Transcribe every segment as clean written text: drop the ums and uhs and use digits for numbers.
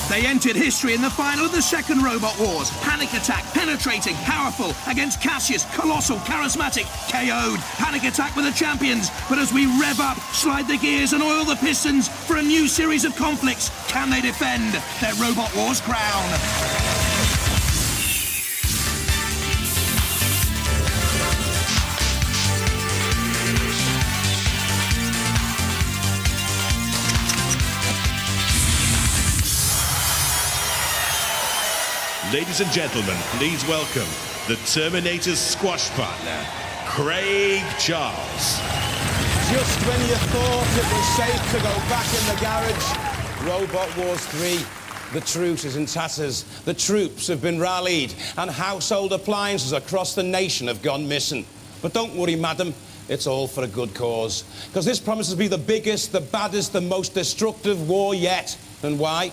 They entered history in the final of the second Robot Wars. Panic Attack, penetrating, powerful, against Cassius, colossal, charismatic, KO'd. Panic Attack were the champions, but as we rev up, slide the gears and oil the pistons for a new series of conflicts, can they defend their Robot Wars crown? Ladies and gentlemen, please welcome the Terminator's squash partner, Craig Charles. Just when you thought it was safe to go back in the garage, Robot Wars 3, the truce is in tatters, the troops have been rallied, and household appliances across the nation have gone missing. But don't worry, madam, it's all for a good cause. Because this promises to be the biggest, the baddest, the most destructive war yet. And why?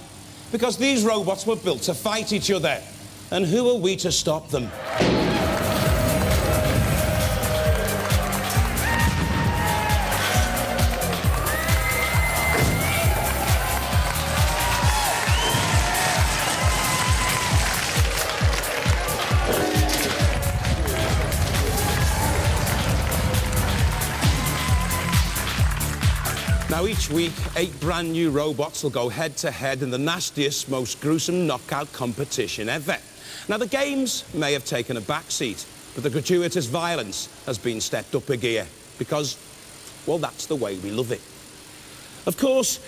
Because these robots were built to fight each other. And who are we to stop them? Now, each week, 8 brand new robots will go head-to-head in the nastiest, most gruesome knockout competition ever. Now, the games may have taken a backseat, but the gratuitous violence has been stepped up a gear because, well, that's the way we love it. Of course,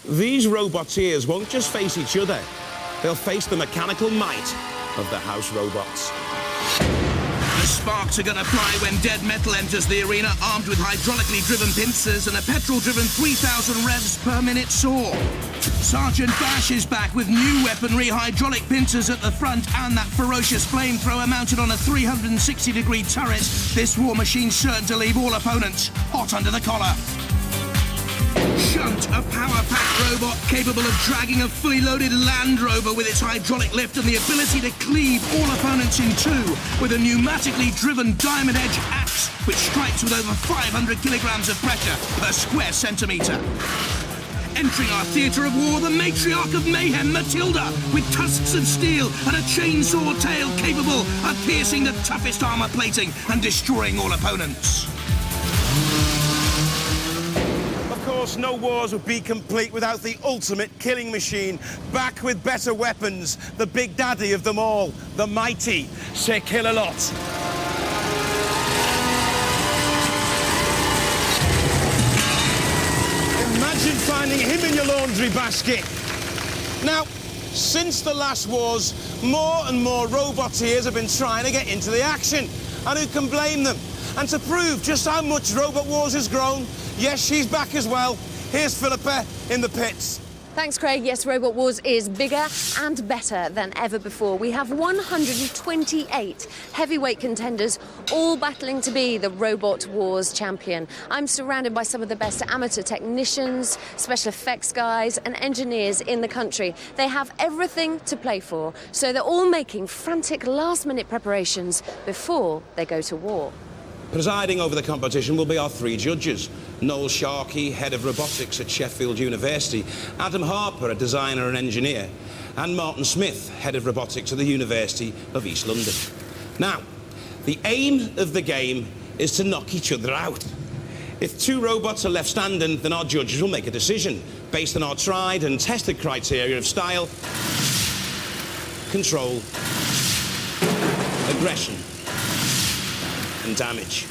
these roboteers won't just face each other. They'll face the mechanical might of the house robots. The sparks are gonna fly when Dead Metal enters the arena, armed with hydraulically driven pincers and a petrol-driven 3,000 revs per minute saw. Sergeant Bash is back with new weaponry, hydraulic pincers at the front, and that ferocious flamethrower mounted on a 360-degree turret. This war machine's certain to leave all opponents hot under the collar. Shunt, a power-packed robot capable of dragging a fully loaded Land Rover with its hydraulic lift and the ability to cleave all opponents in two with a pneumatically driven diamond edge axe which strikes with over 500 kilograms of pressure per square centimetre. Entering our theatre of war, the matriarch of mayhem, Matilda, with tusks of steel and a chainsaw tail capable of piercing the toughest armour plating and destroying all opponents. Of course, no wars would be complete without the ultimate killing machine, back with better weapons, the big daddy of them all, the mighty Sir Kill-A-Lot. Imagine finding him in your laundry basket. Now, since the last wars, more and more roboteers have been trying to get into the action. And who can blame them? And to prove just how much Robot Wars has grown, yes, she's back as well. Here's Philippa in the pits. Thanks, Craig. Yes, Robot Wars is bigger and better than ever before. We have 128 heavyweight contenders, all battling to be the Robot Wars champion. I'm surrounded by some of the best amateur technicians, special effects guys and engineers in the country. They have everything to play for, so they're all making frantic last-minute preparations before they go to war. Presiding over the competition will be our 3 judges. Noel Sharkey, head of robotics at Sheffield University, Adam Harper, a designer and engineer, and Martin Smith, head of robotics at the University of East London. Now, the aim of the game is to knock each other out. If 2 robots are left standing, then our judges will make a decision based on our tried and tested criteria of style, control, aggression, and damage.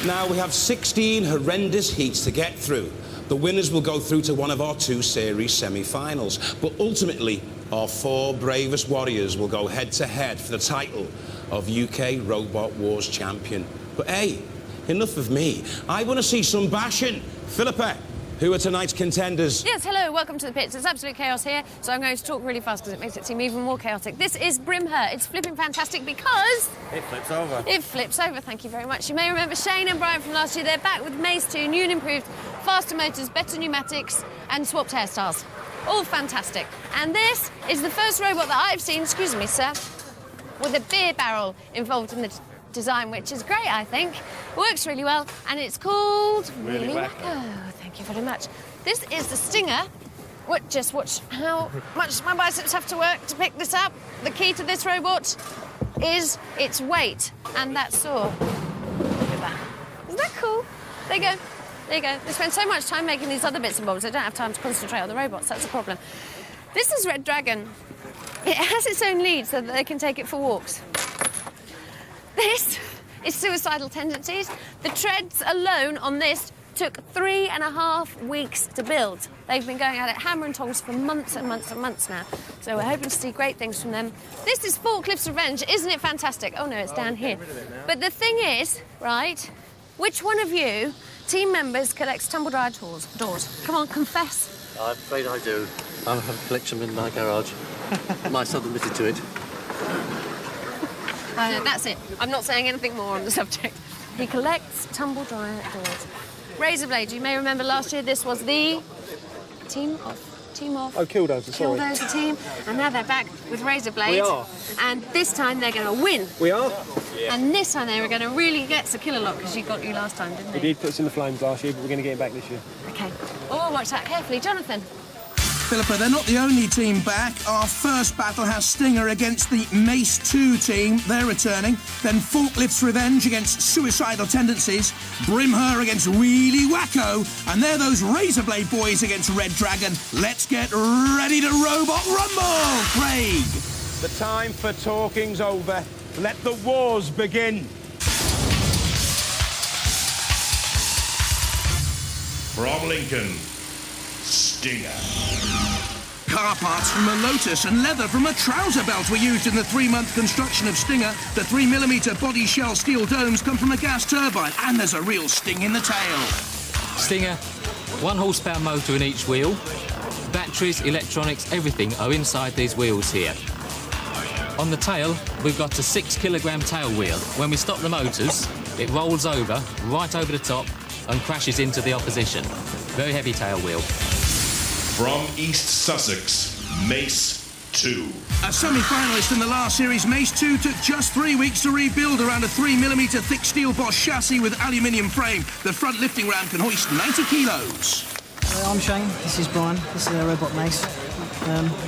Now, we have 16 horrendous heats to get through. The winners will go through to one of our 2 series semi-finals, but ultimately, our 4 bravest warriors will go head-to-head for the title of UK Robot Wars champion. But hey, enough of me. I want to see some bashing. Philippa, who are tonight's contenders? Yes, hello, welcome to the pits. It's absolute chaos here, so I'm going to talk really fast because it makes it seem even more chaotic. This is Brimher. It's flipping fantastic because... it flips over. It flips over, thank you very much. You may remember Shane and Brian from last year. They're back with Mace 2, new and improved, faster motors, better pneumatics, and swapped hairstyles. All fantastic. And this is the first robot that I've seen, excuse me, sir, with a beer barrel involved in the design, which is great, I think. Works really well, and it's called Wheelie Wacko. Thank you very much. This is the Stinger, Just watch how much my biceps have to work to pick this up. The key to this robot is its weight and that saw. Look at that. Isn't that cool? There you go. There you go. They spend so much time making these other bits and bobs, they don't have time to concentrate on the robots. That's the problem. This is Red Dragon. It has its own lead so that they can take it for walks. This is Suicidal Tendencies. The treads alone on this took 3.5 weeks to build. They've been going at it hammer and tongs for months and months and months now. So we're hoping to see great things from them. This is Forklift's Revenge. Isn't it fantastic? Oh no, it's down here. But the thing is, right, which one of you, team members, collects tumble-dryer doors? Come on, confess. I'm afraid I do. I have a collection in my garage. My son admitted to it. That's it. I'm not saying anything more on the subject. He collects tumble-dryer doors. Razor blades, you may remember last year this was the team off. Oh, Killdozer, sorry. Killdozer team, and now they're back with razor blades. We are. And this time they're going to win. We are? Yeah. And this time they were going to really get to kill a lot because you got you last time, didn't they? He did put us in the flames last year, but we're going to get him back this year. OK. Oh, watch that carefully. Jonathan. Philippa, they're not the only team back. Our first battle has Stinger against the Mace 2 team. They're returning. Then Forklift's Revenge against Suicidal Tendencies. Brimher against Wheelie Wacko. And they're those Razor Blade boys against Red Dragon. Let's get ready to Robot Rumble, Craig. The time for talking's over. Let the wars begin. From Lincoln, Stinger. Car parts from a Lotus and leather from a trouser belt were used in the 3-month construction of Stinger. The 3mm body shell steel domes come from a gas turbine, and there's a real sting in the tail. Stinger, 1 horsepower motor in each wheel. Batteries, electronics, everything are inside these wheels here. On the tail, we've got a 6-kilogram tail wheel. When we stop the motors, it rolls over, right over the top, and crashes into the opposition. Very heavy tail wheel. From East Sussex, Mace 2. A semi-finalist in the last series, Mace 2 took just 3 weeks to rebuild around a 3mm thick steel Bosch chassis with aluminium frame. The front lifting ram can hoist 90 kilos. I'm Shane, this is Brian, this is a robot Mace.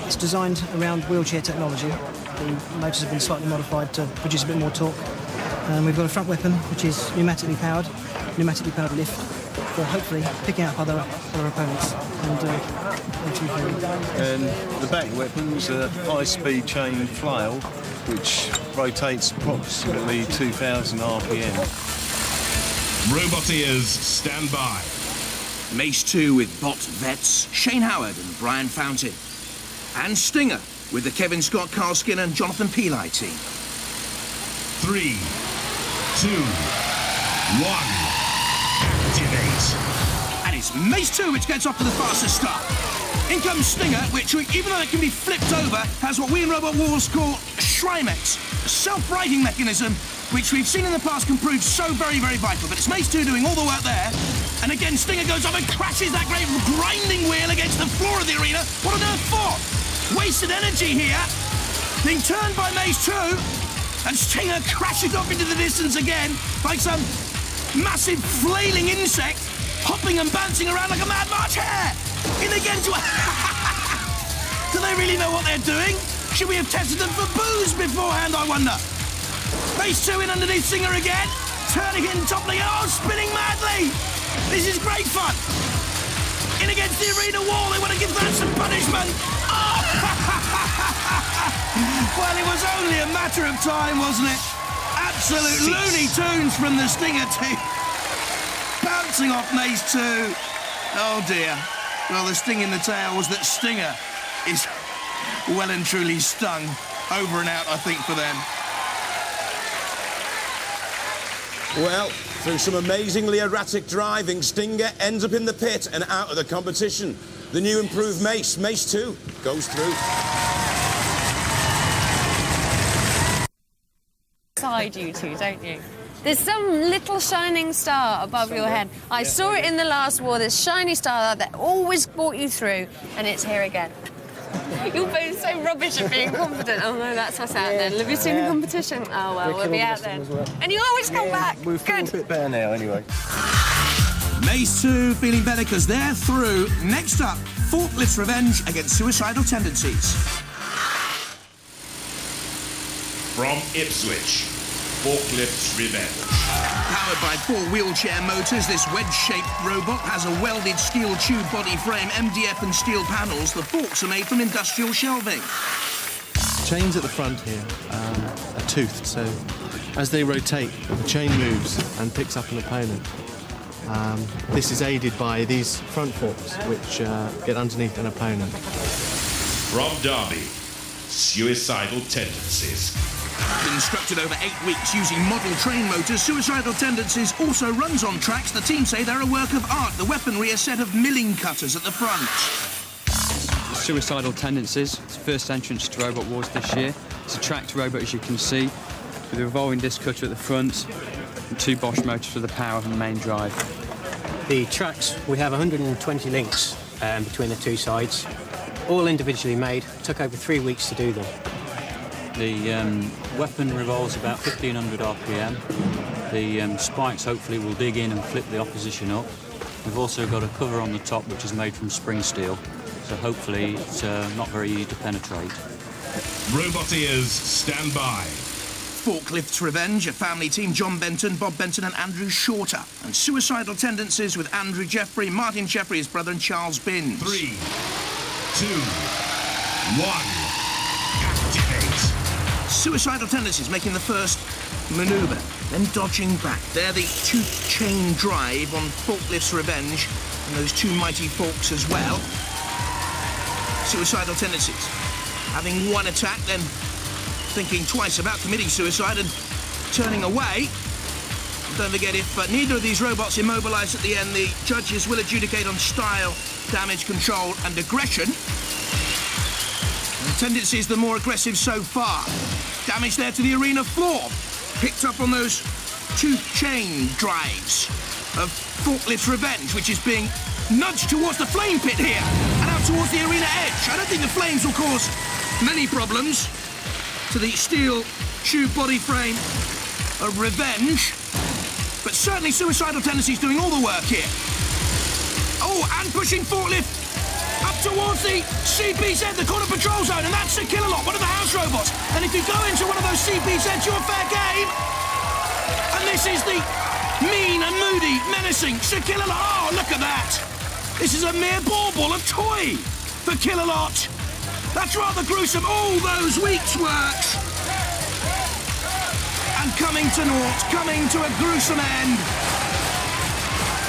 It's designed around wheelchair technology. The motors have been slightly modified to produce a bit more torque. We've got a front weapon which is pneumatically powered lift for hopefully picking up other opponents. And the back weapon's a high-speed chain flail which rotates approximately 2,000 RPM. Robot ears, stand by. Mace 2 with bot vets Shane Howard and Brian Fountain. And Stinger with the Kevin Scott, Carl Skinner and Jonathan Peli team. 3, 2, 1. Activate. And it's Mace 2 which gets off to the fastest start. In comes Stinger, which, even though it can be flipped over, has what we in Robot Wars call Shrimex, a self-righting mechanism, which we've seen in the past can prove so very, very vital. But it's Mace 2 doing all the work there. And again, Stinger goes up and crashes that great grinding wheel against the floor of the arena. What on earth for? Wasted energy here. Being turned by Mace 2. And Stinger crashes off into the distance again like some massive flailing insect, hopping and bouncing around like a Mad March hare. In again to a... Do they really know what they're doing? Should we have tested them for booze beforehand, I wonder? Mace 2 in underneath Stinger again. Turning in, toppling, spinning madly. This is great fun. In against the arena wall. They want to give that some punishment. Oh. Well, it was only a matter of time, wasn't it? Absolute Looney Tunes from the Stinger team. Bouncing off Mace 2. Oh, dear. Well, the sting in the tail was that Stinger is well and truly stung. Over and out, I think, for them. Well, through some amazingly erratic driving, Stinger ends up in the pit and out of the competition. The new improved Mace, Mace 2, goes through. Side you two, don't you? There's some little shining star above your head. I saw it in the last war, this shiny star that always brought you through, and it's here again. You're both so rubbish at being confident. Oh no, that's us out then. Have you seen the competition? Oh well, we'll be out then. Well. And you always come back. We feel a bit better now, anyway. Mace 2 feeling better because they're through. Next up, Forklift's revenge against Suicidal Tendencies. From Ipswich, Forklift's Revenge. Powered by 4 wheelchair motors, this wedge-shaped robot has a welded steel tube body frame, MDF and steel panels. The forks are made from industrial shelving. Chains at the front here are toothed, so as they rotate, the chain moves and picks up an opponent. This is aided by these front forks, which get underneath an opponent. From Derby, Suicidal Tendencies. Constructed over 8 weeks using model train motors, Suicidal Tendencies also runs on tracks. The team say they're a work of art. The weaponry, a set of milling cutters at the front. Suicidal Tendencies, it's the first entrance to Robot Wars this year. It's a tracked robot, as you can see, with a revolving disc cutter at the front and 2 Bosch motors for the power and the main drive. The tracks, we have 120 links between the 2 sides, all individually made. It took over 3 weeks to do them. The weapon revolves about 1500 RPM. The spikes hopefully will dig in and flip the opposition up. We've also got a cover on the top which is made from spring steel, so hopefully it's not very easy to penetrate. Robot ears, stand by. Forklift's Revenge, a family team, John Benton, Bob Benton and Andrew Shorter. And Suicidal Tendencies with Andrew Jeffrey, Martin Jeffrey, his brother, and Charles Binns. 3, 2, 1, activate. Suicidal Tendencies making the first manoeuvre, then dodging back. They're the tooth chain drive on Forklift's Revenge, and those 2 mighty forks as well. Suicidal Tendencies having 1 attack, then thinking twice about committing suicide and turning away. Don't forget, if neither of these robots immobilise at the end, the judges will adjudicate on style, damage control and aggression. And Tendencies the more aggressive so far. Damage there to the arena floor. Picked up on those 2 chain drives of Forklift's Revenge, which is being nudged towards the flame pit here and out towards the arena edge. I don't think the flames will cause many problems to the steel tube body frame of Revenge, but certainly Suicidal Tendencies doing all the work here. Oh, and pushing Forklift up towards the CPZ, the corner patrol zone, and that's a Killalot, one of the house robots. And if you go into one of those CPZs, you're fair game. And this is the mean and moody, menacing Sir Killalot. Oh, look at that. This is a mere bauble of toy for Killalot. That's rather gruesome. All those weeks' work. And coming to naught, coming to a gruesome end.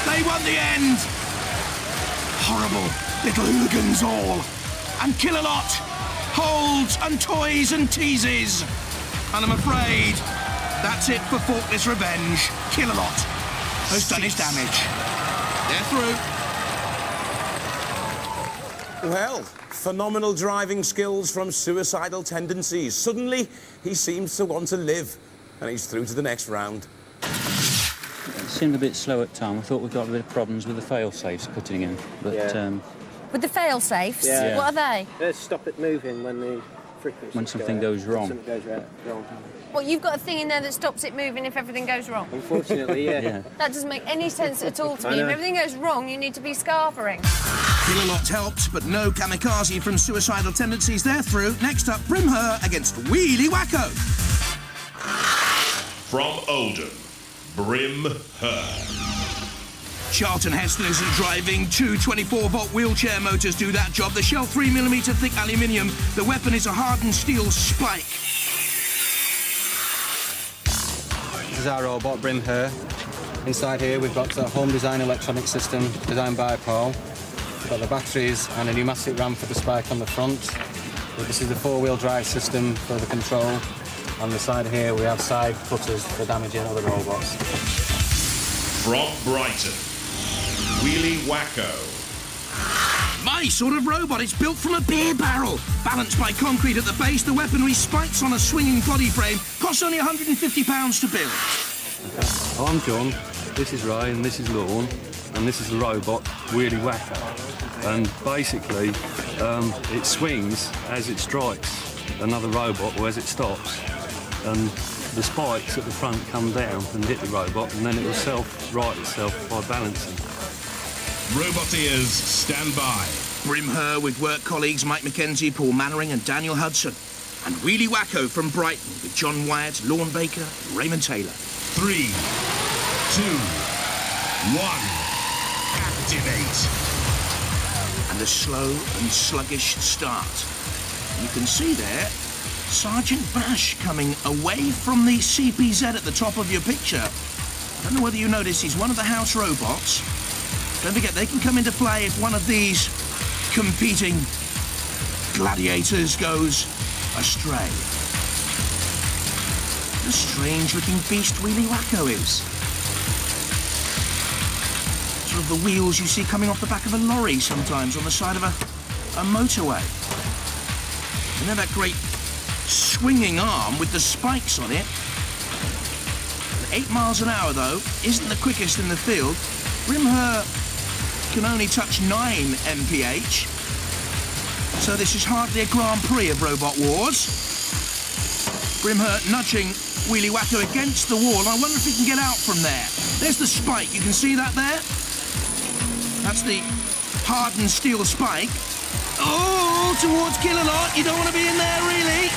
They want the end. Horrible little hooligans all. And Killalot holds and toys and teases. And I'm afraid that's it for Forklift's Revenge. Killalot has done his damage. They're through. Well, phenomenal driving skills from Suicidal Tendencies. Suddenly, he seems to want to live, and he's through to the next round. It seemed a bit slow at time. I thought we got a bit of problems with the fail-safes cutting in, but... With the fail-safes? Yeah. What are they? They stop it moving when the frequency when something goes wrong. When something goes wrong. What, you've got a thing in there that stops it moving if everything goes wrong? Unfortunately, yeah. That doesn't make any sense at all to me. If everything goes wrong, you need to be scarpering. Killalot helped, but no kamikaze from Suicidal Tendencies. They're through. Next up, Brimher against Wheelie Wacko. From Oldham, Brimher. Charlton Hestlers are driving 2 24-volt wheelchair motors do that job. The shell 3mm thick aluminium. The weapon is a hardened steel spike. This is our robot, Brimher. Inside here we've got a home design electronic system designed by Paul. We've got the batteries and a pneumatic ram for the spike on the front. This is the 4-wheel drive system for the control. On the side here we have side cutters for damaging other robots. From Brighton, Wheelie Wacko. My sort of robot. It's built from a beer barrel. Balanced by concrete at the base, the weaponry spikes on a swinging body frame. Costs only £150 to build. I'm John, this is Ray and this is Lorne, and this is the robot, Wheelie Wacko. And basically, it swings as it strikes another robot or as it stops. And the spikes at the front come down and hit the robot, and then it will self-right itself by balancing. Robot ears, stand by. Brimher with work colleagues Mike McKenzie, Paul Mannering and Daniel Hudson. And Wheelie Wacko from Brighton with John Wyatt, Lorne Baker, Raymond Taylor. 3, 2, 1, activate. And a slow and sluggish start. You can see there Sergeant Bash coming away from the CPZ at the top of your picture. I don't know whether you noticed, he's one of the house robots. Don't forget, they can come into play if one of these competing gladiators goes astray. What a strange-looking beast Wheelie Wacko is. Sort of the wheels you see coming off the back of a lorry sometimes on the side of a motorway. You know that great swinging arm with the spikes on it? 8 miles an hour, though, isn't the quickest in the field. Brimher can only touch 9 mph. So this is hardly a Grand Prix of Robot Wars. Brimher nudging Wheelie Wacko against the wall. I wonder if he can get out from there. There's the spike. You can see that there? That's the hardened steel spike. Oh, towards Killalot. You don't want to be in there, really.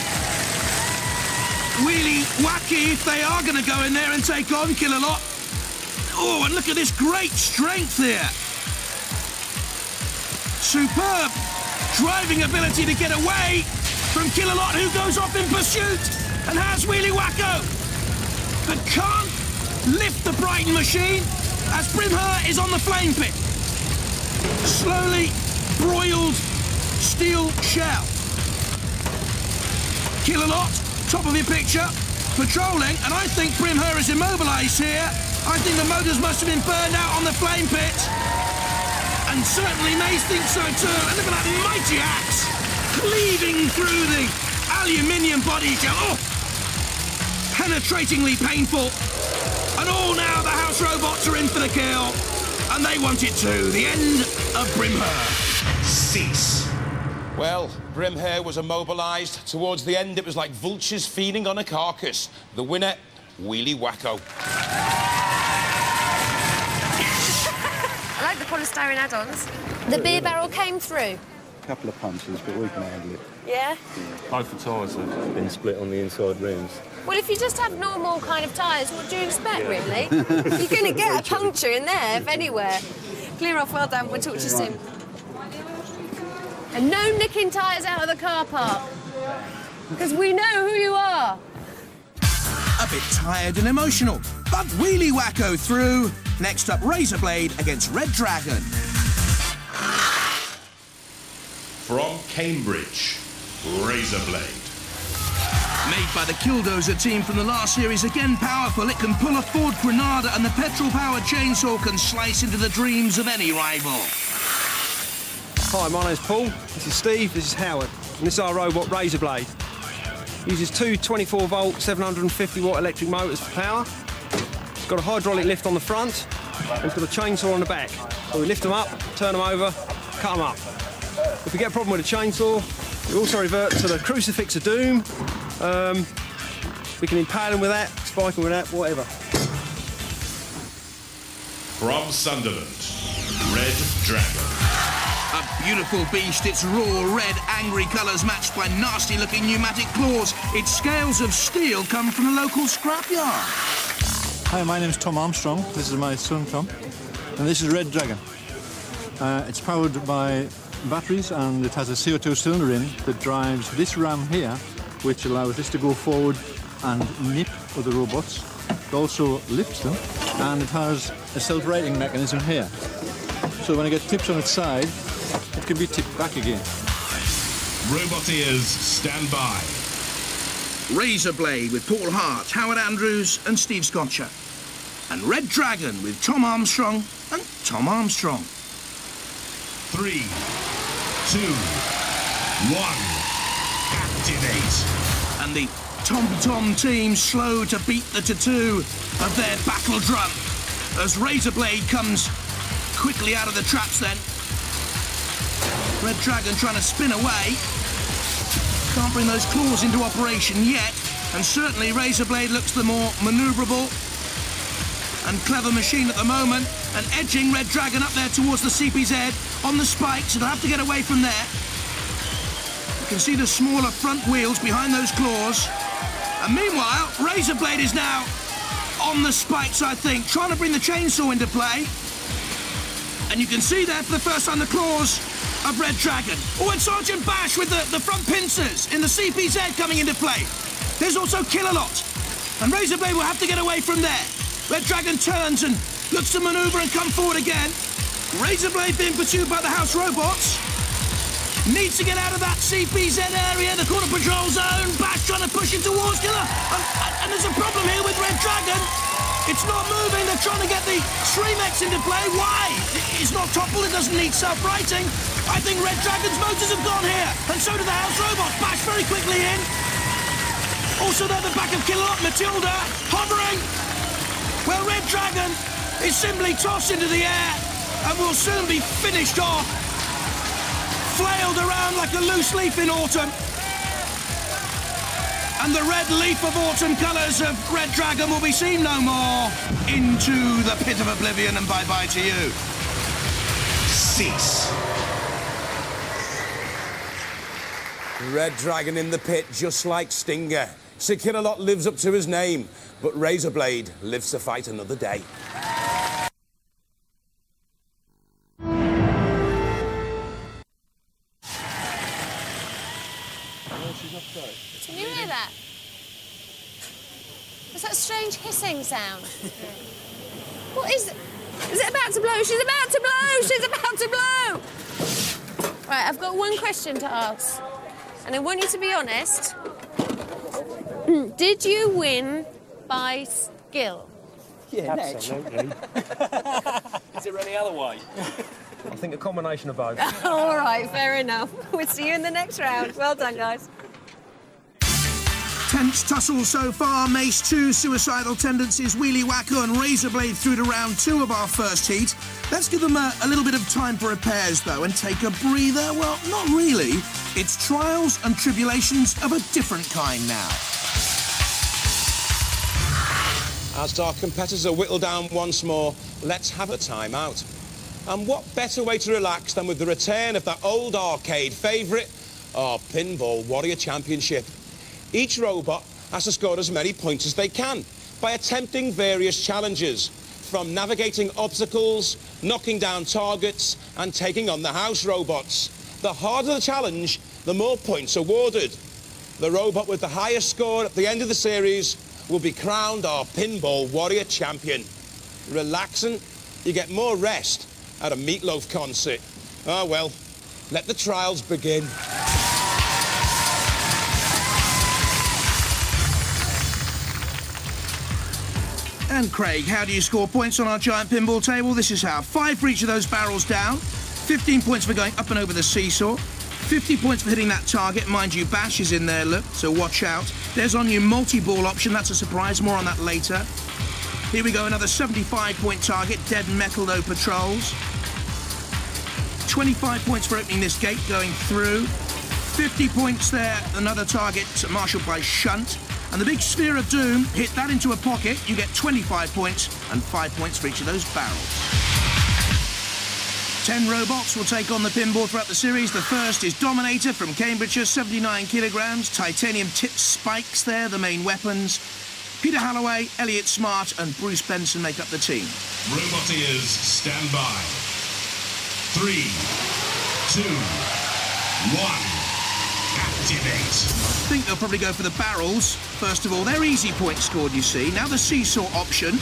Wheelie Wacky, if they are going to go in there and take on Killalot. Oh, and look at this great strength here. Superb driving ability to get away from Killalot, who goes off in pursuit and has Wheelie Wacko, but can't lift the Brighton machine as Brimher is on the flame pit. Slowly broiled steel shell. Killalot, top of your picture, patrolling, and I think Brimher is immobilised here. I think the motors must have been burned out on the flame pit. And certainly Mace thinks so too. And look at that mighty axe cleaving through the aluminium body shell. Oh, penetratingly painful. And all now the house robots are in for the kill. And they want it too. The end of Brimher. Cease. Well, Brimher was immobilised. Towards the end, it was like vultures feeding on a carcass. The winner, Wheelie Wacko. I like the polystyrene add-ons. The beer barrel came through. A couple of punches, but we can handle it. Yeah? Both the tyres have been split on the inside rims. Well, if you just had normal kind of tyres, what do you expect, really? You're going to get a puncture in there, if anywhere. Clear off, well done. We'll talk to you soon. And no nicking tyres out of the car park. Because we know who you are. A bit tired and emotional, but Wheelie Wacko through. Next up, Razorblade against Red Dragon. From Cambridge, Razorblade. Made by the Killdozer team from the last series, again powerful, it can pull a Ford Granada and the petrol-powered chainsaw can slice into the dreams of any rival. Hi, my name's Paul, this is Steve, this is Howard, and this is our robot Razorblade. Uses two 24-volt, 750-watt electric motors for power. It's got a hydraulic lift on the front, and it's got a chainsaw on the back. So we lift them up, turn them over, cut them up. If we get a problem with the chainsaw, we also revert to the Crucifix of Doom. We can impale them with that, spike them with that, whatever. From Sunderland, Red Dragon. A beautiful beast, its raw red, angry colours matched by nasty-looking pneumatic claws. Its scales of steel come from the local scrapyard. Hi, my name's Tom Armstrong. This is my son, Tom. And this is Red Dragon. It's powered by batteries and it has a CO2 cylinder in that drives this ram here, which allows this to go forward and nip other robots. It also lifts them, and it has a self-rating mechanism here. So when it gets tipped on its side, it can be tipped back again. Robot ears, stand by. Razorblade with Paul Hart, Howard Andrews and Steve Scotcher. And Red Dragon with Tom Armstrong and Tom Armstrong. 3, 2, 1, activate. And the Tom team slow to beat the tattoo of their battle drum as Razorblade comes quickly out of the traps then. Red Dragon trying to spin away. Can't bring those claws into operation yet, and certainly Razorblade looks the more manoeuvrable. and clever machine at the moment, and edging Red Dragon up there towards the CPZ on the spikes, so they'll have to get away from there. You can see the smaller front wheels behind those claws. And meanwhile, Razorblade is now on the spikes, I think, trying to bring the chainsaw into play. And you can see there for the first time the claws of Red Dragon. Oh, and Sergeant Bash with the front pincers in the CPZ coming into play. There's also Kill-A-Lot. And Razorblade will have to get away from there. Red Dragon turns and looks to manoeuvre and come forward again. Razorblade being pursued by the house robots. Needs to get out of that CPZ area, the corner patrol zone. Bash trying to push him towards Killer. And there's a problem here with Red Dragon. It's not moving. They're trying to get the Shremex into play. Why? It's not toppled. It doesn't need self-righting. I think Red Dragon's motors have gone here. And so do the house robots. Bash very quickly in. Also there, the back of Kill-A-Lot, Matilda, hovering. Well, Red Dragon is simply tossed into the air and will soon be finished off. Flailed around like a loose leaf in autumn. And the red leaf of autumn colours of Red Dragon will be seen no more. Into the pit of oblivion, and bye-bye to you. Cease. Red Dragon in the pit, just like Stinger. Sir Kill-A-Lot lives up to his name, but Razorblade lives to fight another day. Can you hear that? What's that strange hissing sound? What is it? Is it about to blow? She's about to blow! She's about to blow! Right, I've got one question to ask. And I want you to be honest. Did you win by skill? Yeah, absolutely. Is there any other way? I think a combination of both. All right, fair enough. We'll see you in the next round. Well done, guys. Tense tussle so far. Mace 2, Suicidal, Tendencies, Wheelie, Wacko and Razorblade through to round 2 of our first heat. Let's give them a little bit of time for repairs, though, and take a breather. Well, not really. It's trials and tribulations of a different kind now. As our competitors are whittled down once more, let's have a time out. And what better way to relax than with the return of that old arcade favourite, our Pinball Warrior Championship. Each robot has to score as many points as they can by attempting various challenges, from navigating obstacles, knocking down targets, and taking on the house robots. The harder the challenge, the more points awarded. The robot with the highest score at the end of the series will be crowned our Pinball Warrior Champion. Relaxing, you get more rest at a Meatloaf concert. Ah, well, let the trials begin. And Craig, how do you score points on our giant pinball table? This is how. 5 for each of those barrels down, 15 points for going up and over the seesaw, 50 points for hitting that target. Mind you, Bash is in there, look, so watch out. There's our new multi-ball option. That's a surprise. More on that later. Here we go, another 75-point target. Dead Metal, no patrols. 25 points for opening this gate, going through. 50 points there, another target marshalled by Shunt. And the big Sphere of Doom, hit that into a pocket, you get 25 points and 5 points for each of those barrels. 10 robots will take on the pinball throughout the series. The first is Dominator from Cambridgeshire, 79 kilograms. Titanium tipped spikes there, the main weapons. Peter Halloway, Elliot Smart and Bruce Benson make up the team. Roboteers, stand by. 3, 2, 1. Activate. I think they'll probably go for the barrels. First of all, they're easy points scored, you see. Now the seesaw option.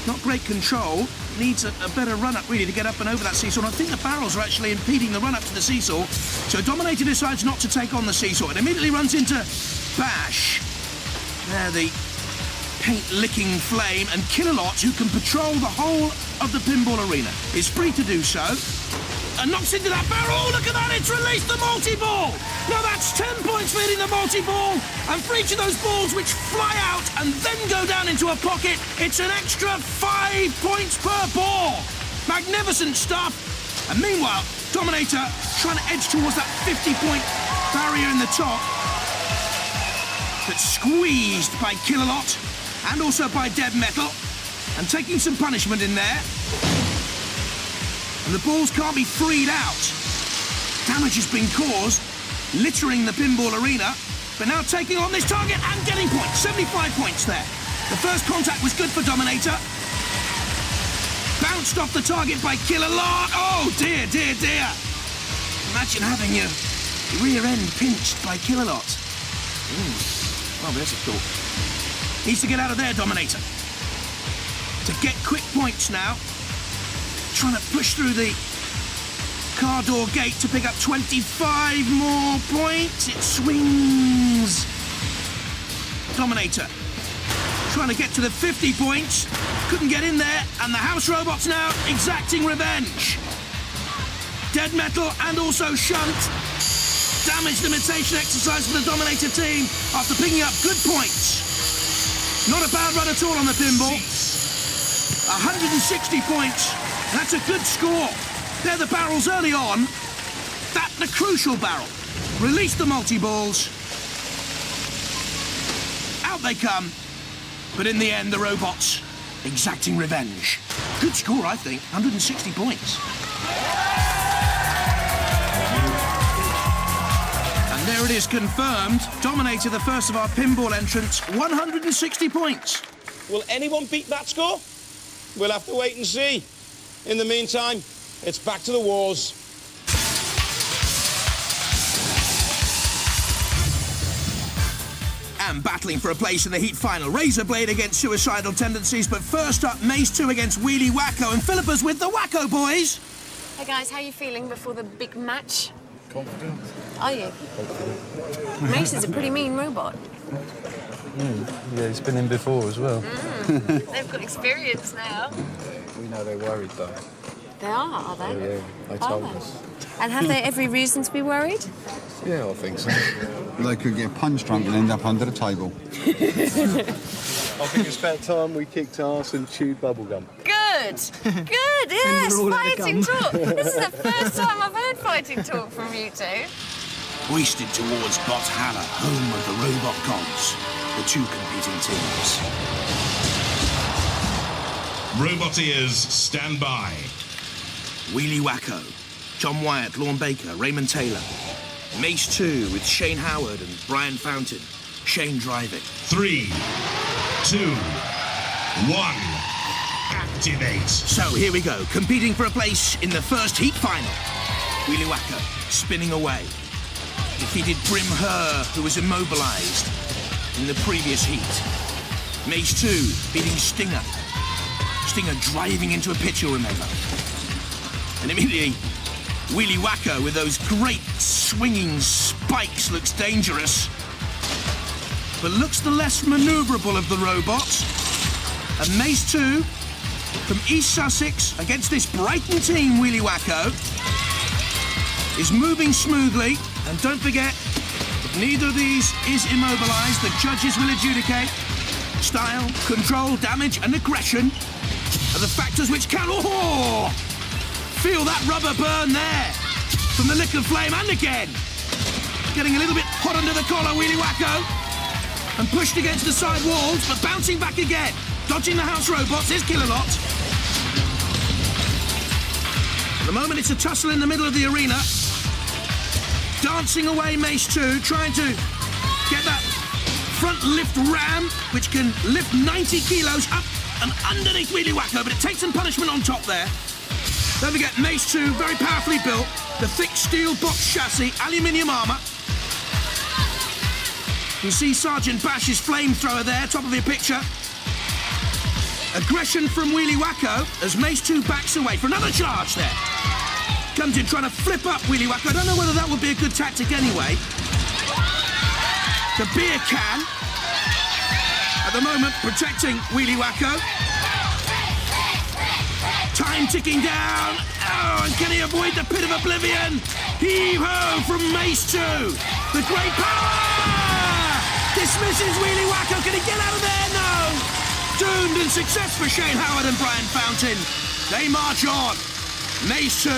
Not great control. Needs a better run-up, really, to get up and over that seesaw. And I think the barrels are actually impeding the run-up to the seesaw. So Dominator decides not to take on the seesaw. It immediately runs into Bash. There, the paint-licking flame. And Kill-A-Lot, who can patrol the whole of the pinball arena, is free to do so. And knocks into that barrel. Oh, look at that, it's released the multi-ball. Now that's 10 points for hitting the multi-ball. And for each of those balls which fly out and then go down into a pocket, it's an extra 5 points per ball. Magnificent stuff. And meanwhile, Dominator trying to edge towards that 50-point barrier in the top. But squeezed by Kill-A-Lot and also by Dead Metal. and taking some punishment in there. And the balls can't be freed out. Damage has been caused, littering the pinball arena, but now taking on this target and getting points. 75 points there. The first contact was good for Dominator. Bounced off the target by Killalot. Oh, dear, dear, dear. Imagine having your rear end pinched by Killalot. Well, there's a thought. Needs to get out of there, Dominator. To get quick points now. Trying to push through the car door gate to pick up 25 more points. It swings. Dominator trying to get to the 50 points. Couldn't get in there, and the house robots now exacting revenge. Dead metal and also shunt. Damage limitation exercise for the Dominator team after picking up good points. Not a bad run at all on the pinball. 160 points. That's a good score. They're the barrels early on. That's the crucial barrel. Release the multi-balls. Out they come. But in the end, the robots exacting revenge. Good score, I think. 160 points. And there it is, confirmed. Dominator, the first of our pinball entrants, 160 points. Will anyone beat that score? We'll have to wait and see. In the meantime, it's back to the wars. And battling for a place in the heat final, Raizer Blade against Suicidal Tendencies, but first up, Mace 2 against Wheelie Wacko, and Philippa's with the Wacko boys. Hey guys, how are you feeling before the big match? Confident. Are you? Mace is a pretty mean robot. Yeah, he's been in before as well. They've got experience now. We know they're worried though. They are they? Oh, yeah, they told us. And have they every reason to be worried? Yeah, I think so. They could get punch drunk and end up under the table. I think it's about time we kicked arse and chewed bubblegum. Good! Good, yes, fighting talk. This is the first time I've heard fighting talk from you two. Hoisted towards Bothala, home of the robot gods, the two competing teams. Roboteers, stand by. Wheelie Wacko, John Wyatt, Lorne Baker, Raymond Taylor. Mace 2 with Shane Howard and Brian Fountain. Shane driving. 3, 2, 1. Activate. So here we go, competing for a place in the first heat final. Wheelie Wacko spinning away. Defeated Brim Her, who was immobilized in the previous heat. Mace 2 beating Stinger. Stinger driving into a pit, you'll remember. And immediately, Wheelie Wacko with those great swinging spikes looks dangerous, but looks the less maneuverable of the robots. And Mace 2 from East Sussex against this Brighton team, Wheelie Wacko, is moving smoothly. And don't forget, if neither of these is immobilized, the judges will adjudicate. Style, control, damage, and aggression are the factors which count. Oh! Feel that rubber burn there from the liquid flame, and again. Getting a little bit hot under the collar, Wheelie Wacko. And pushed against the side walls, but bouncing back again. Dodging the house robots, here's Killalot. At the moment, it's a tussle in the middle of the arena. Dancing away Mace 2, trying to get that front lift ram, which can lift 90 kilos up and underneath Wheelie Wacko, but it takes some punishment on top there. Don't forget, Mace 2, very powerfully built. The thick steel box chassis, aluminium armour. You see Sergeant Bash's flamethrower there, top of your picture. Aggression from Wheelie Wacko as Mace 2 backs away for another charge there. Comes in trying to flip up Wheelie Wacko. I don't know whether that would be a good tactic anyway. The beer can, at the moment, protecting Wheelie Wacko. Time ticking down. Oh, and can he avoid the pit of oblivion? Heave-ho from Mace 2. The great power! Dismisses Wheelie Wacko. Can he get out of there? No! Doomed and success for Shane Howard and Brian Fountain. They march on. Mace 2,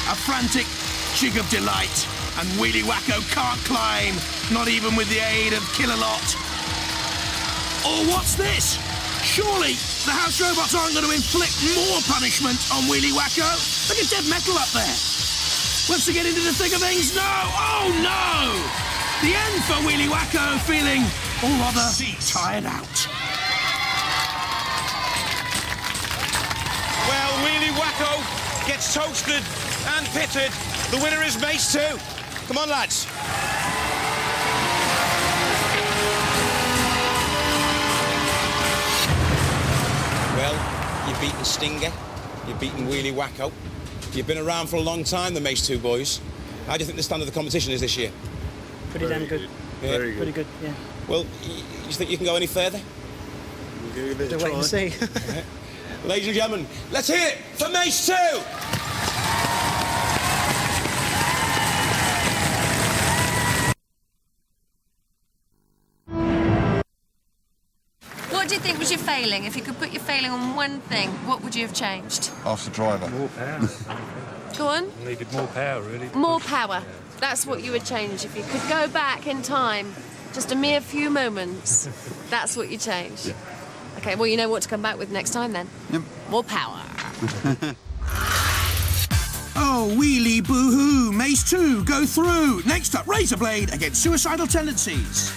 a frantic jig of delight. And Wheelie Wacko can't climb, not even with the aid of Killalot. Oh, what's this? surely the house robots aren't going to inflict more punishment on Wheelie Wacko. Look at dead metal up there. Wants to get into the thick of things? No! Oh, no! The end for Wheelie Wacko, feeling all rather tired out. Well, Wheelie Wacko gets toasted and pitted. The winner is Mace 2. Come on, lads. Well, you've beaten Stinger, you've beaten Wheelie Wacko. You've been around for a long time, the Mace 2 boys. How do you think the standard of the competition is this year? Pretty damn good. Yeah. Very good. Pretty good, yeah. Well, you think you can go any further? We'll give it a We'll wait and see. Ladies and gentlemen, let's hear it for Mace 2! What do you think was your failing? If you could put your failing on one thing, what would you have changed? Ask the driver. More power. Go on. Needed more power, really. More power. That's what you would change. If you could go back in time, just a mere few moments, that's what you change. Yeah. Okay, well, you know what to come back with next time, then. Yep. More power. Oh, wheelie boo-hoo. Mace 2, go through. Next up, Razorblade against Suicidal Tendencies.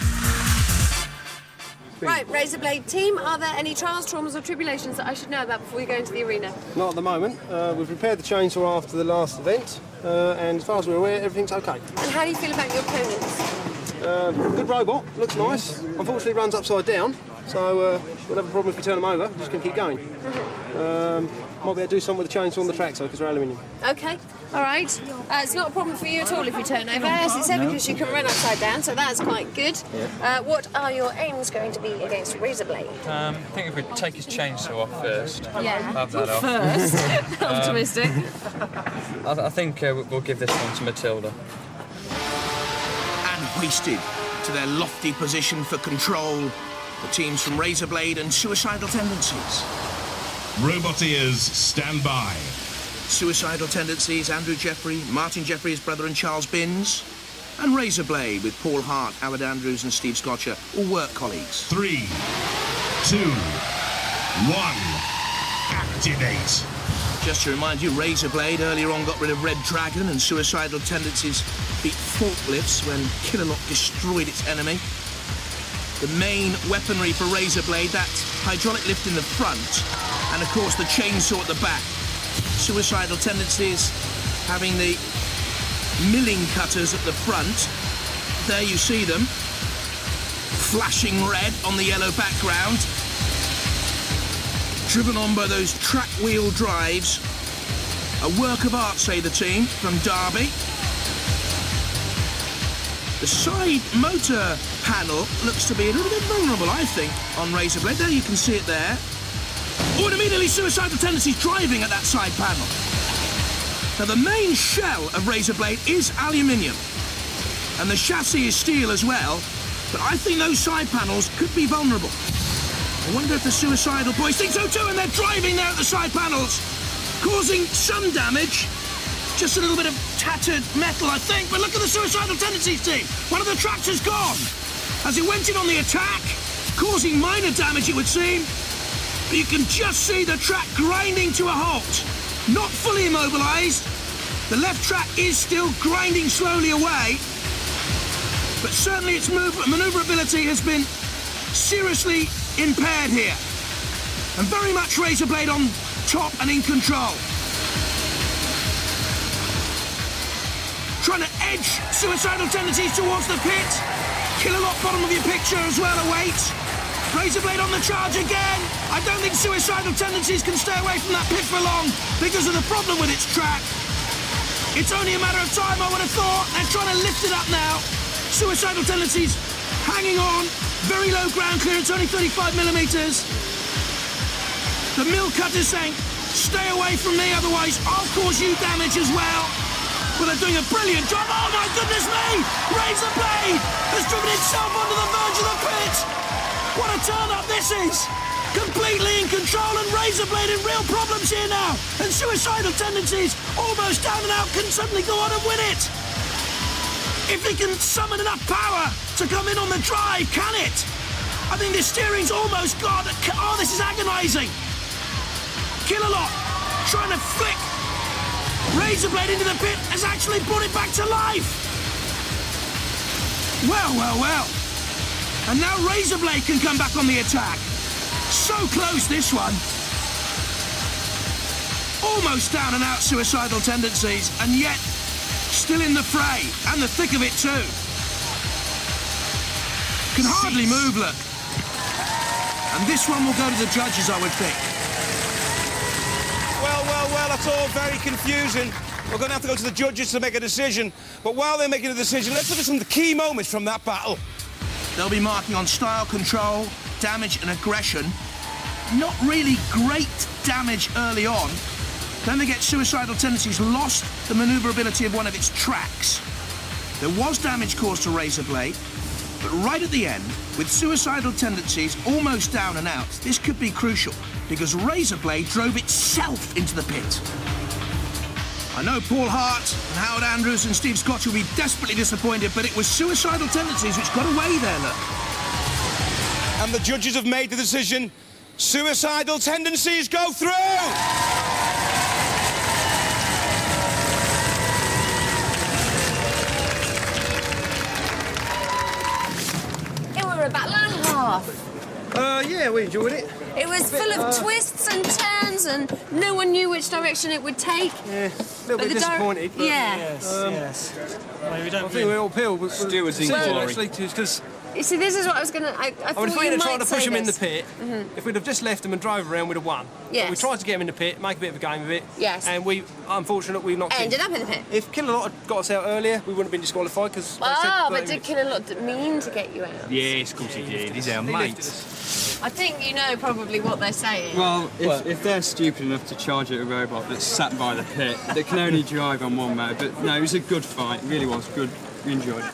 Right, Razorblade team, are there any trials, traumas or tribulations that I should know about before we go into the arena? Not at the moment. We've repaired the chainsaw after the last event, and as far as we're aware, everything's okay. And how do you feel about your opponents? Good robot, looks nice. Unfortunately, runs upside down, so we'll have a problem if we turn them over. Just going to keep going. Might be able to do something with the chainsaw on the track, so because they're aluminium. Okay, all right. It's not a problem for you at all if you turn over, as it said, because you can run upside down, so that's quite good. Yeah. What are your aims going to be against Razorblade? I think if we take his chainsaw off first. Yeah. Have that off. First. Optimistic. I think we'll give this one to Matilda. And hoisted to their lofty position for control, the teams from Razorblade and Suicidal Tendencies. Roboteers, stand by. Suicidal Tendencies, Andrew Jeffrey, Martin Jeffrey, his brother, and Charles Binns. And Razorblade with Paul Hart, Howard Andrews and Steve Scotcher, all work colleagues. 3, 2, 1, activate. Just to remind you, Razorblade earlier on got rid of Red Dragon, and Suicidal Tendencies beat Forklifts when Killalot destroyed its enemy. The main weaponry for Razorblade, that hydraulic lift in the front, and of course the chainsaw at the back. Suicidal Tendencies having the milling cutters at the front. There you see them, flashing red on the yellow background. Driven on by those track wheel drives. A work of art, say the team, from Derby. The side motor panel looks to be a little bit vulnerable, I think, on Razorblade. There you can see it there. Oh, and immediately Suicidal Tendencies driving at that side panel. Now, the main shell of Razorblade is aluminium, and the chassis is steel as well, but I think those side panels could be vulnerable. I wonder if the Suicidal boys think so too, and they're driving there at the side panels, causing some damage. Just a little bit of tattered metal, I think, but look at the Suicidal Tendencies team. One of the tracks is gone as it went in on the attack, causing minor damage, it would seem. But you can just see the track grinding to a halt, not fully immobilised. The left track is still grinding slowly away, but certainly its manoeuvrability has been seriously impaired here. And very much Razorblade on top and in control. Trying to edge Suicidal Tendencies towards the pit. Killalot bottom of your picture as well awaits. Razorblade on the charge again. I don't think Suicidal Tendencies can stay away from that pit for long because of the problem with its track. It's only a matter of time, I would have thought. They're trying to lift it up now. Suicidal Tendencies hanging on. Very low ground clearance, only 35 millimetres. The mill cutter's saying, stay away from me, otherwise I'll cause you damage as well. Well, they're doing a brilliant job. Oh, my goodness me! Razorblade has driven itself onto the verge of the pit. What a turn-up this is! Completely in control, and Razorblade in real problems here now. And Suicidal Tendencies, almost down and out, can suddenly go on and win it. If he can summon enough power to come in on the drive, can it? I think the steering's almost gone. Oh, this is agonising. Kill-A-Lot trying to flick Razorblade into the pit has actually brought it back to life. Well, well, well. And now Razorblade can come back on the attack. So close, this one. Almost down and out Suicidal Tendencies, and yet still in the fray, and the thick of it too. Can hardly move, look. And this one will go to the judges, I would think. Well, well, well, that's all very confusing. We're going to have to go to the judges to make a decision. But while they're making a decision, let's look at some of the key moments from that battle. They'll be marking on style control, damage and aggression. Not really great damage early on. Then they get Suicidal Tendencies lost the manoeuvrability of one of its tracks. There was damage caused to Razorblade, but right at the end, with Suicidal Tendencies almost down and out, this could be crucial, because Razorblade drove itself into the pit. I know Paul Hart and Howard Andrews and Steve Scott will be desperately disappointed, but it was Suicidal Tendencies which got away there, look. And the judges have made the decision. Suicidal Tendencies go through! It were a battle and a half. Yeah, we enjoyed it. It was full of twists and turns, and no one knew which direction it would take. Yeah, a little bit disappointed. But yeah. Yes. Well, we don't I think we're all peeled. Stewards in glory. Actually, because You see, this is what I was going to... I thought if we'd you have might tried to push say them in the this. pit, if we'd have just left them and drove around, we'd have won. Yes. But we tried to get them in the pit, make a bit of a game of it. Yes. And we, unfortunately, we knocked Ended up in the pit. If Kill-A-Lot had got us out earlier, we wouldn't have been disqualified because... But did Kill-A-Lot mean to get you out? Yes, of course he did. He's our mate. I think you know probably what they're saying. Well, if they're stupid enough to charge at a robot that's sat by the pit, that can only drive on one mode, but no, it was a good fight, it really was good, we enjoyed it.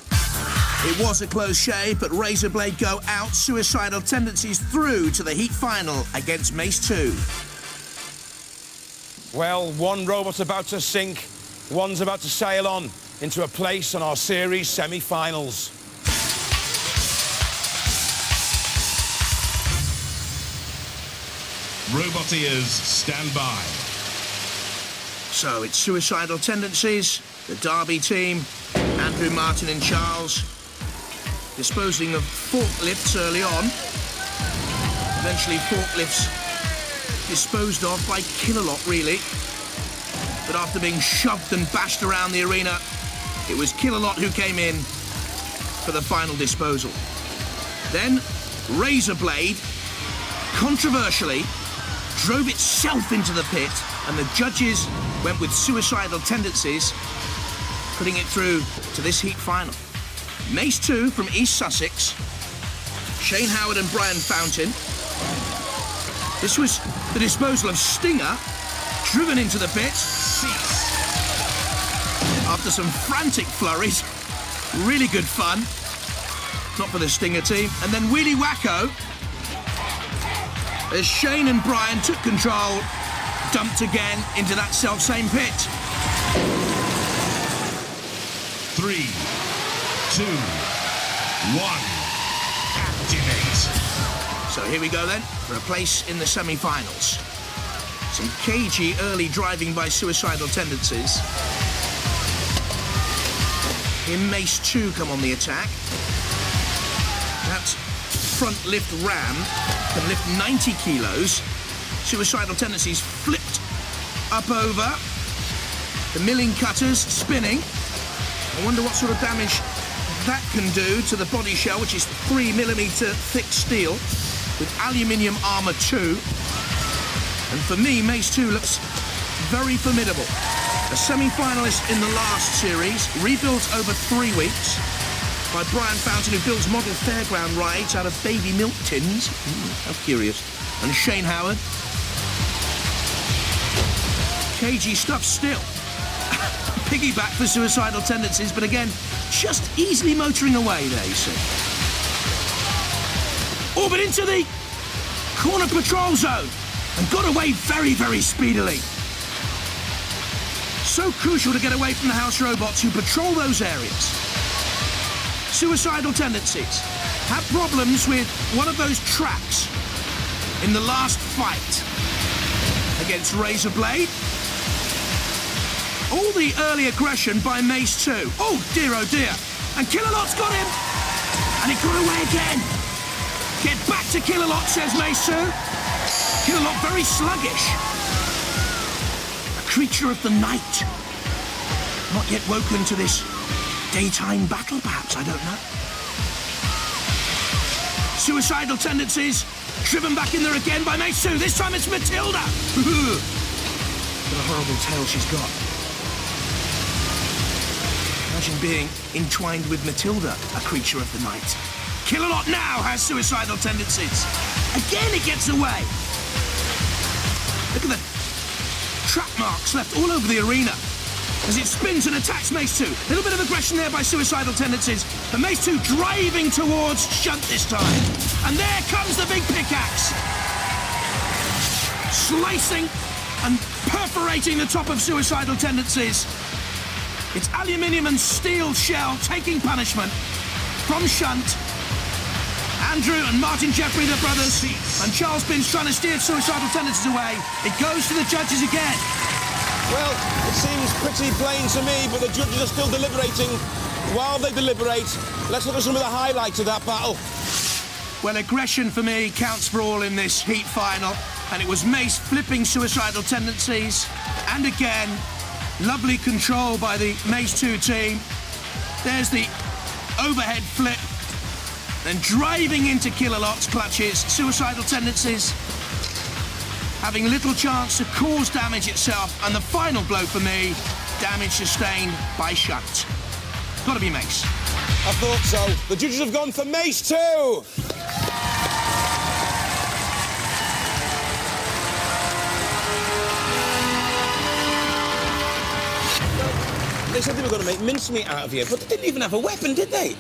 It was a close shave, but Razorblade go out, Suicidal Tendencies through to the heat final against Mace 2. Well, one robot's about to sink, one's about to sail on into a place on our series semi-finals. Roboteers, stand by. So it's Suicidal Tendencies, the Derby team, Andrew, Martin and Charles, disposing of Forklifts early on. Eventually Forklifts disposed of by Kill-A-Lot, really. But after being shoved and bashed around the arena, it was Kill-A-Lot who came in for the final disposal. Then Razorblade, controversially, drove itself into the pit, and the judges went with Suicidal Tendencies, putting it through to this heat final. Mace 2 from East Sussex, Shane Howard and Brian Fountain. This was the disposal of Stinger, driven into the pit. After some frantic flurries, really good fun. Not for the Stinger team. And then Wheelie Wacko, as Shane and Brian took control, dumped again into that self-same pit. 3, 2, 1, activate. So here we go then, for a place in the semi-finals. Some cagey early driving by Suicidal Tendencies. Here Mace 2 come on the attack. That front lift ram can lift 90 kilos. Suicidal Tendencies flipped up over. The milling cutters spinning. I wonder what sort of damage that can do to the body shell, which is 3mm thick steel with aluminium armour too. And for me, Mace 2 looks very formidable. A semi-finalist in the last series, rebuilt over 3 weeks by Brian Fountain, who builds model fairground rides out of baby milk tins. How curious. And Shane Howard. Cagey stuff still. Piggyback for Suicidal Tendencies, but again, just easily motoring away there, you see. Orbit into the corner patrol zone and got away very, very speedily. So crucial to get away from the house robots who patrol those areas. Suicidal Tendencies had problems with one of those tracks in the last fight against Raizer Blade. All the early aggression by Mace 2. Oh dear, and Killalot's got him, and he got away again. Get back to Killalot, says Mace 2. Killalot very sluggish. A creature of the night. Not yet woken to this daytime battle, perhaps, I don't know. Suicidal Tendencies, driven back in there again by Mace 2. This time it's Matilda. What a horrible tail she's got. Imagine being entwined with Matilda, a creature of the night. Killalot now has Suicidal Tendencies. Again it gets away. Look at the track marks left all over the arena as it spins and attacks Mace 2. A little bit of aggression there by Suicidal Tendencies. But Mace 2 driving towards Shunt this time. And there comes the big pickaxe. Slicing and perforating the top of Suicidal Tendencies. It's aluminium and steel shell taking punishment from Shunt. Andrew and Martin Jeffrey, the brothers, and Charles Binns trying to steer Suicidal Tendencies away. It goes to the judges again. Well, it seems pretty plain to me, but the judges are still deliberating. While they deliberate, let's look at some of the highlights of that battle. Well, aggression for me counts for all in this heat final, and it was Mace flipping Suicidal Tendencies. And again, lovely control by the Mace 2 team. There's the overhead flip. Then driving into Killalot's clutches, Suicidal Tendencies having little chance to cause damage itself, and the final blow for me, damage sustained by Shunt. Gotta be Mace. I thought so. The judges have gone for Mace 2. They said they were going to make mincemeat out of you, but they didn't even have a weapon, did they?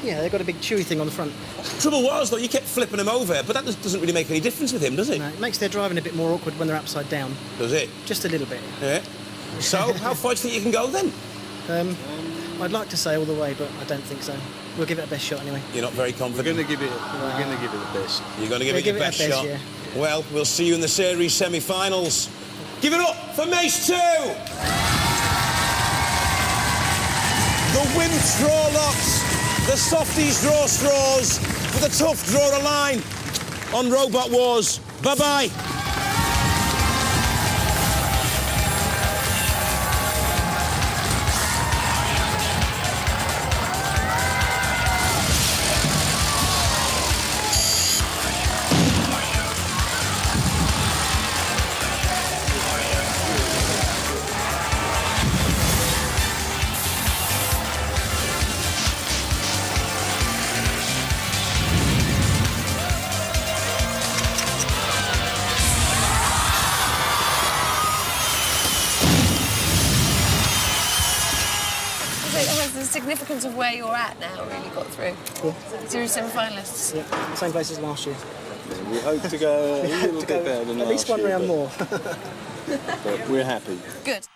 Yeah, they've got a big chewy thing on the front. Trouble was, though, you kept flipping him over, but that doesn't really make any difference with him, does it? No, it makes their driving a bit more awkward when they're upside down. Does it? Just a little bit. Yeah. So, how far do you think you can go, then? I'd like to say all the way, but I don't think so. We'll give it a best shot anyway. You're not very confident? We're going to give it the best. You're going to give it your best shot? Yeah. Well, we'll see you in the series semi-finals. Give it up for Mace 2! The wimps draw lots, the softies draw straws, but the tough draw a line on Robot Wars. Bye-bye. The significance of where you're at now really got through. Yeah. Series semi-finalists. Yeah, same place as last year. We hope to go a little bit better than last year. At least one round more. But we're happy. Good.